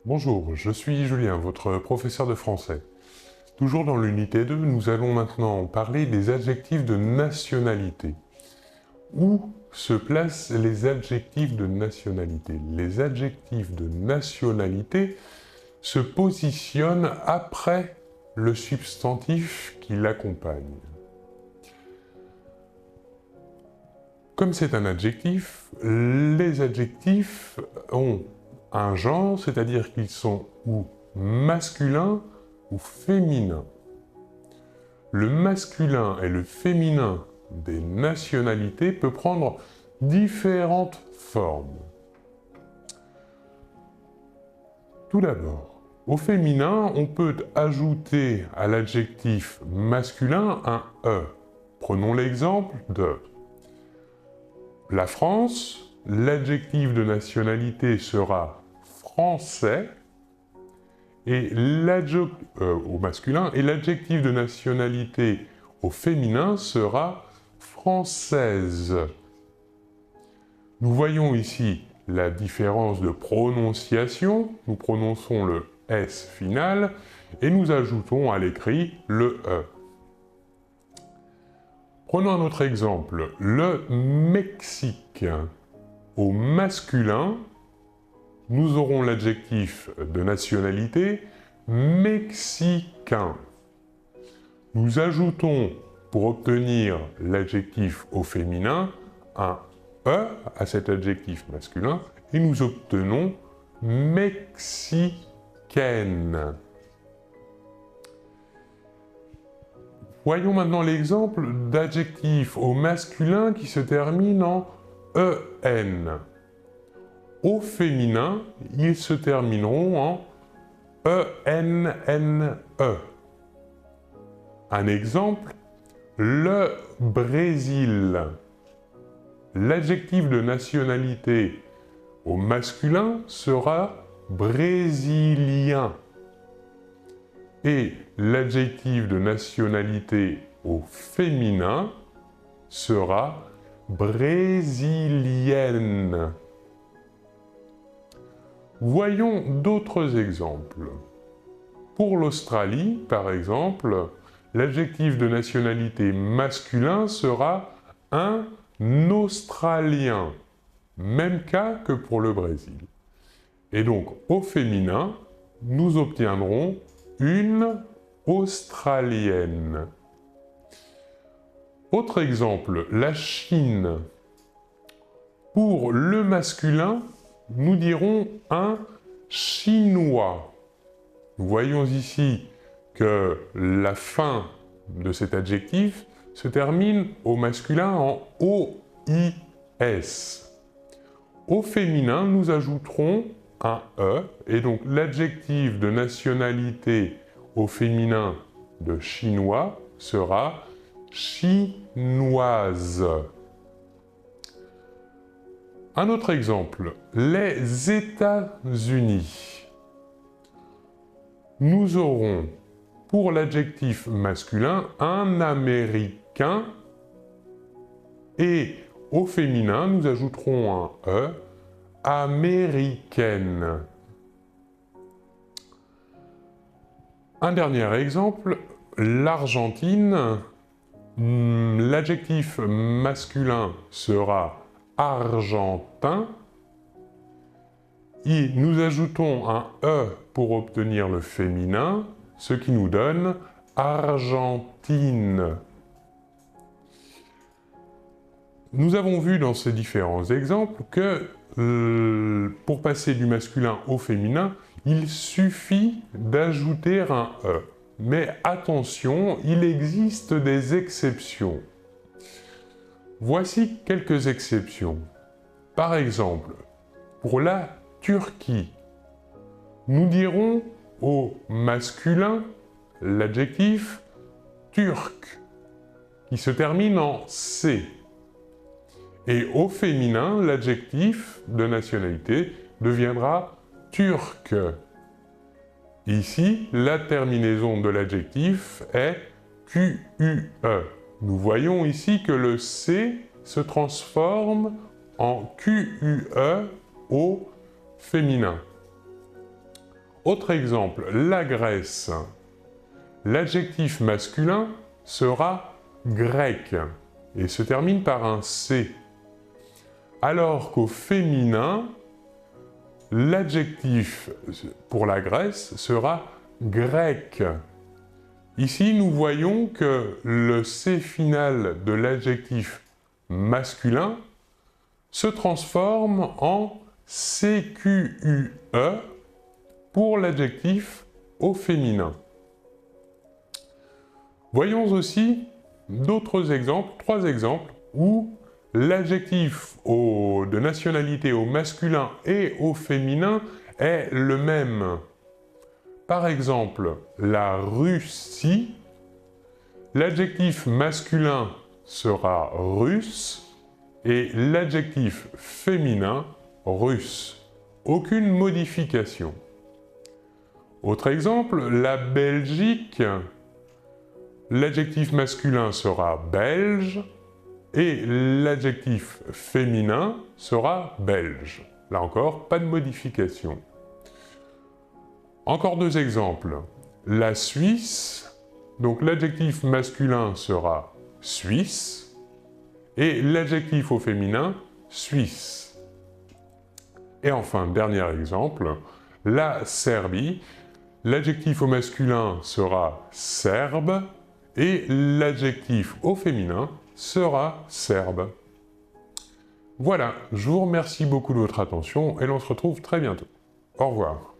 Bonjour, je suis Julien, votre professeur de français. Toujours dans l'unité 2, nous allons maintenant parler des adjectifs de nationalité. Où se placent les adjectifs de nationalité? Les adjectifs de nationalité se positionnent après le substantif qui l'accompagne. Comme c'est un adjectif, les adjectifs ont un genre, c'est-à-dire qu'ils sont ou masculins ou féminins. Le masculin et le féminin des nationalités peut prendre différentes formes. Tout d'abord, au féminin, on peut ajouter à l'adjectif masculin un « e ». Prenons l'exemple de la France, l'adjectif de nationalité sera français et au masculin et l'adjectif de nationalité au féminin sera française. Nous voyons ici la différence de prononciation. Nous prononçons le S final et nous ajoutons à l'écrit le E. Prenons un autre exemple, le Mexique. Au masculin, nous aurons l'adjectif de nationalité mexicain. Nous ajoutons, pour obtenir l'adjectif au féminin, un E à cet adjectif masculin et nous obtenons mexicaine. Voyons maintenant l'exemple d'adjectifs au masculin qui se terminent en EN. Au féminin, ils se termineront en ENNE. Un exemple, le Brésil. L'adjectif de nationalité au masculin sera brésilien. Et l'adjectif de nationalité au féminin sera brésilienne. Voyons d'autres exemples. Pour l'Australie, par exemple, l'adjectif de nationalité masculin sera un Australien. Même cas que pour le Brésil. Et donc, au féminin, nous obtiendrons une Australienne. Autre exemple, la Chine. Pour le masculin, nous dirons un Chinois. Nous voyons ici que la fin de cet adjectif se termine au masculin en OIS. Au féminin, nous ajouterons un E, et donc l'adjectif de nationalité au féminin de chinois sera chinoise. Un autre exemple, les États-Unis. Nous aurons pour l'adjectif masculin un Américain et au féminin, nous ajouterons un E, américaine. Un dernier exemple, l'Argentine. L'adjectif masculin sera argentin. Et nous ajoutons un E pour obtenir le féminin, ce qui nous donne Argentine. Nous avons vu dans ces différents exemples que pour passer du masculin au féminin, il suffit d'ajouter un E. Mais attention, il existe des exceptions. Voici quelques exceptions. Par exemple, pour la Turquie, nous dirons au masculin l'adjectif turc, qui se termine en C. Et au féminin, l'adjectif de nationalité deviendra turc. Ici, la terminaison de l'adjectif est QUE. Nous voyons ici que le C se transforme en QUE au féminin. Autre exemple, la Grèce. L'adjectif masculin sera grec et se termine par un C. Alors qu'au féminin, l'adjectif pour la Grèce sera grec. Ici, nous voyons que le C final de l'adjectif masculin se transforme en CQUE pour l'adjectif au féminin. Voyons aussi d'autres exemples, 3 exemples, où l'adjectif de nationalité au masculin et au féminin est le même. Par exemple, la Russie, l'adjectif masculin sera russe et l'adjectif féminin russe. Aucune modification. Autre exemple, la Belgique, l'adjectif masculin sera belge et l'adjectif féminin sera belge. Là encore, pas de modification. Encore 2 exemples. La Suisse, donc l'adjectif masculin sera suisse et l'adjectif au féminin suisse. Et enfin, dernier exemple, la Serbie, l'adjectif au masculin sera serbe et l'adjectif au féminin sera serbe. Voilà, je vous remercie beaucoup de votre attention et l'on se retrouve très bientôt. Au revoir.